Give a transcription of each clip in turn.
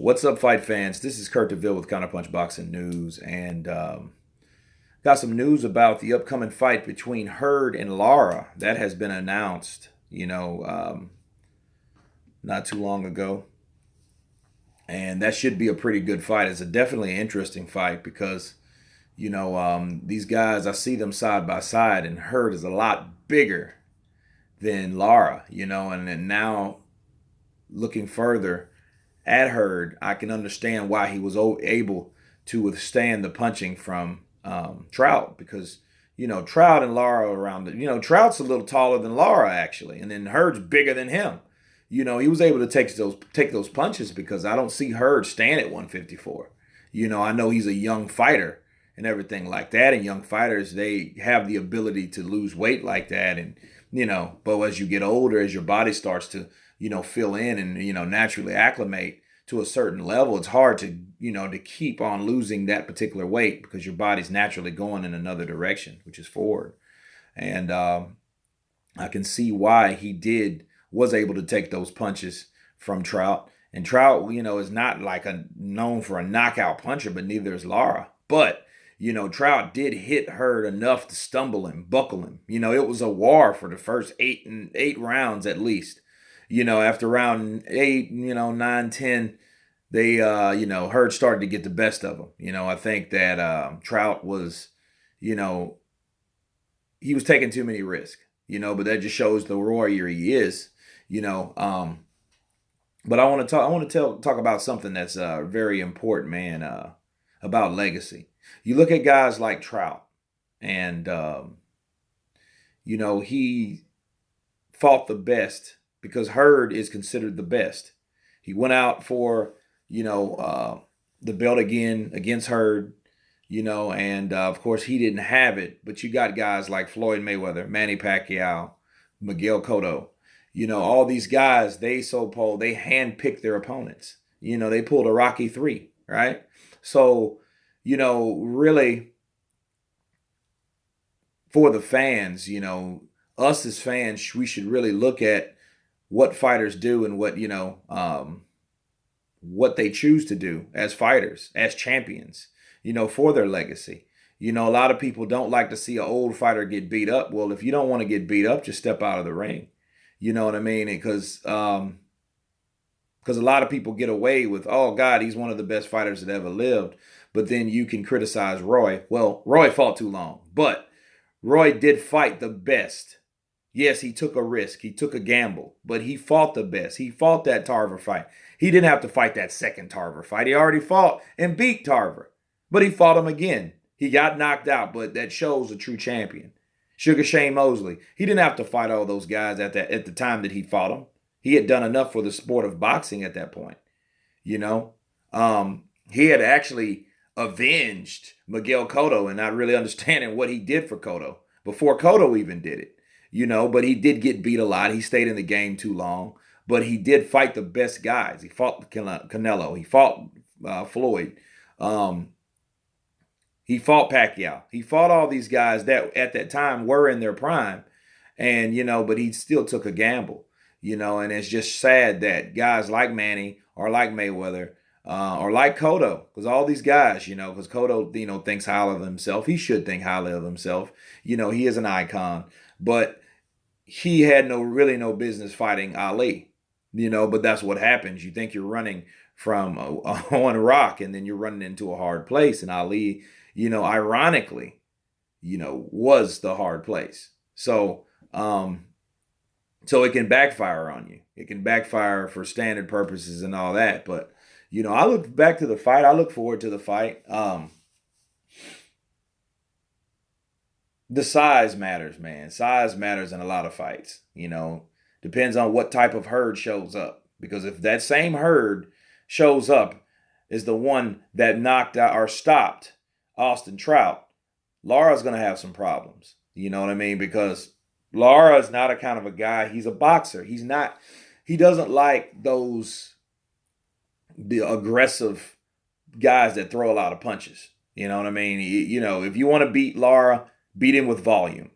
What's up, fight fans? This is Kurt DeVille with Counterpunch Boxing News, and got some news about the upcoming fight between Hurd and Lara that has been announced. Not too long ago, and that should be a pretty good fight. It's a definitely interesting fight because these guys, I see them side by side, and Hurd is a lot bigger than Lara. And then now looking further at Hurd, I can understand why he was able to withstand the punching from Trout because Trout and Lara around it. Trout's a little taller than Lara actually, and then Hurd's bigger than him. He was able to take those punches because I don't see Hurd stand at 154. I know he's a young fighter and everything like that, and young fighters, they have the ability to lose weight like that, and but as you get older, as your body starts to fill in and naturally acclimate to a certain level, it's hard to keep on losing that particular weight because your body's naturally going in another direction, which is forward. And I can see why he was able to take those punches from Trout. And Trout, is not like a known for a knockout puncher, but neither is Lara. But Trout did hit Hurd enough to stumble him, buckle him. It was a war for the first eight rounds at least. After round 8, 9, 10, they, Hurd started to get the best of him. I think that Trout was, he was taking too many risks, but that just shows the warrior he is, you know. But I want to talk about something that's very important, man, about legacy. You look at guys like Trout, and, he fought the best because Hurd is considered the best. He went out for, the belt again against Hurd, and of course he didn't have it. But you got guys like Floyd Mayweather, Manny Pacquiao, Miguel Cotto. All these guys, they handpicked their opponents. They pulled a Rocky 3, right? So, really for the fans, us as fans, we should really look at what fighters do and what they choose to do as fighters, as champions, for their legacy. A lot of people don't like to see an old fighter get beat up. Well, if you don't want to get beat up, just step out of the ring. You know what I mean? Because a lot of people get away with, oh God, he's one of the best fighters that ever lived. But then you can criticize Roy. Well, Roy fought too long, but Roy did fight the best. Yes, he took a risk. He took a gamble, but he fought the best. He fought that Tarver fight. He didn't have to fight that second Tarver fight. He already fought and beat Tarver, but he fought him again. He got knocked out, but that shows a true champion. Sugar Shane Mosley, he didn't have to fight all those guys at the time that he fought them. He had done enough for the sport of boxing at that point. He had actually avenged Miguel Cotto and not really understanding what he did for Cotto before Cotto even did it. But he did get beat a lot. He stayed in the game too long, but he did fight the best guys. He fought Canelo. He fought Floyd. He fought Pacquiao. He fought all these guys that at that time were in their prime, and but he still took a gamble. And it's just sad that guys like Manny or like Mayweather or like Cotto, because all these guys, because Cotto, thinks highly of himself. He should think highly of himself. He is an icon, but he had really no business fighting Ali, but that's what happens. You think you're running from on a rock, and then you're running into a hard place, and Ali, ironically, was the hard place. So, so it can backfire on you. It can backfire for standard purposes and all that. But, I look back to the fight. I look forward to the fight. The size matters, man. Size matters in a lot of fights. Depends on what type of Hurd shows up. Because if that same Hurd shows up as the one that knocked out or stopped Austin Trout, Lara's going to have some problems. You know what I mean? Because Lara is not a kind of a guy. He's a boxer. He doesn't like the aggressive guys that throw a lot of punches. You know what I mean? If you want to beat Lara, beat him with volume.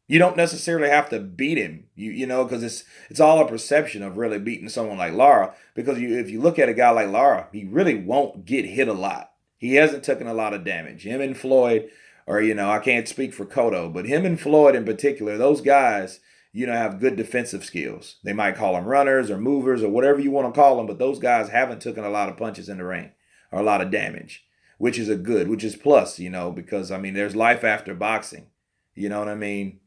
You don't necessarily have to beat him, because it's all a perception of really beating someone like Lara. Because if you look at a guy like Lara, he really won't get hit a lot. He hasn't taken a lot of damage. Him and Floyd, or I can't speak for Cotto, but him and Floyd in particular, those guys, have good defensive skills. They might call them runners or movers or whatever you want to call them, but those guys haven't taken a lot of punches in the ring or a lot of damage, which is plus, because I mean, there's life after boxing. You know what I mean?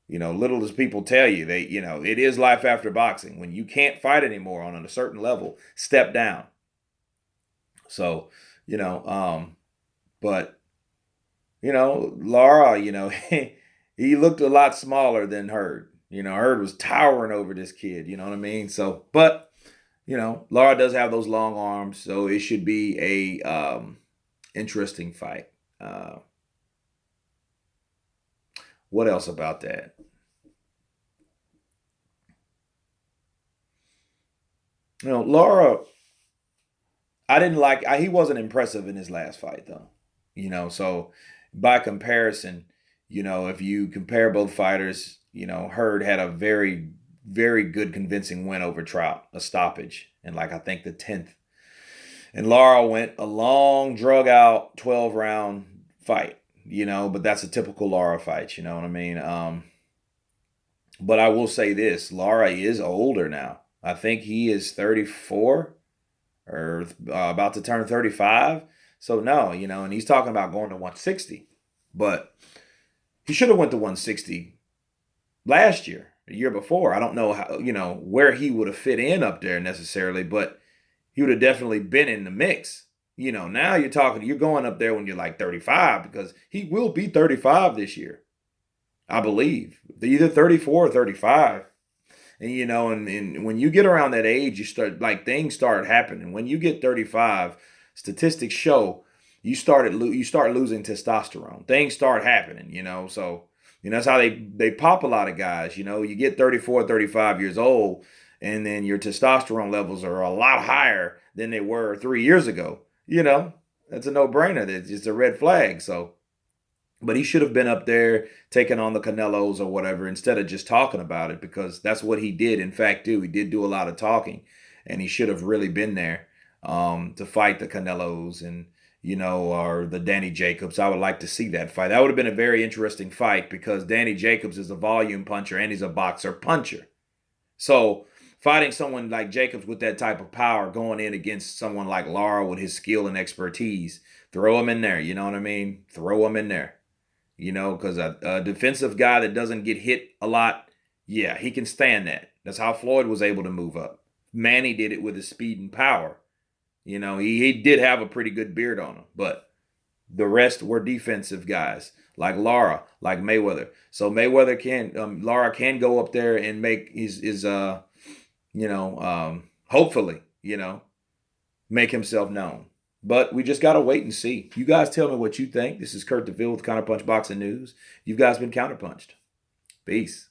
Little as people tell you, it is life after boxing. When you can't fight anymore on a certain level, step down. So, but, Lara, he looked a lot smaller than Hurd. Hurd was towering over this kid, you know what I mean? So, but, Lara does have those long arms, so it should be a interesting fight. What else about that? Lara, I didn't like. He wasn't impressive in his last fight, though. So by comparison, if you compare both fighters, Hurd had a very, very good convincing win over Trout, a stoppage, and I think the 10th. And Lara went a long, drug out 12-round fight. But that's a typical Lara fight. You know what I mean? But I will say this: Lara is older now. I think he is 34 or about to turn 35. So no, and he's talking about going to 160. But he should have went to 160 last year, the year before. I don't know how, where he would have fit in up there necessarily, but he would have definitely been in the mix. Now you're going up there when you're like 35, because he will be 35 this year, I believe. They're either 34 or 35. And, and when you get around that age, things start happening. When you get 35, statistics show you start losing testosterone. Things start happening, so, that's how they pop a lot of guys. You get 34, 35 years old, and then your testosterone levels are a lot higher than they were 3 years ago. That's a no-brainer. That's just a red flag. So, but he should have been up there taking on the Canelos or whatever instead of just talking about it, because that's what he did, in fact, do. He did do a lot of talking, and he should have really been there to fight the Canelos and, or the Danny Jacobs. I would like to see that fight. That would have been a very interesting fight, because Danny Jacobs is a volume puncher and he's a boxer puncher. So fighting someone like Jacobs with that type of power, going in against someone like Lara with his skill and expertise, throw him in there. You know what I mean? Throw him in there. Because a defensive guy that doesn't get hit a lot, yeah, he can stand that. That's how Floyd was able to move up. Manny did it with his speed and power. He did have a pretty good beard on him, but the rest were defensive guys like Lara, like Mayweather. So Lara can go up there and make his hopefully, make himself known. But we just got to wait and see. You guys tell me what you think. This is Kurt DeVille with Counterpunch Boxing News. You guys been counterpunched. Peace.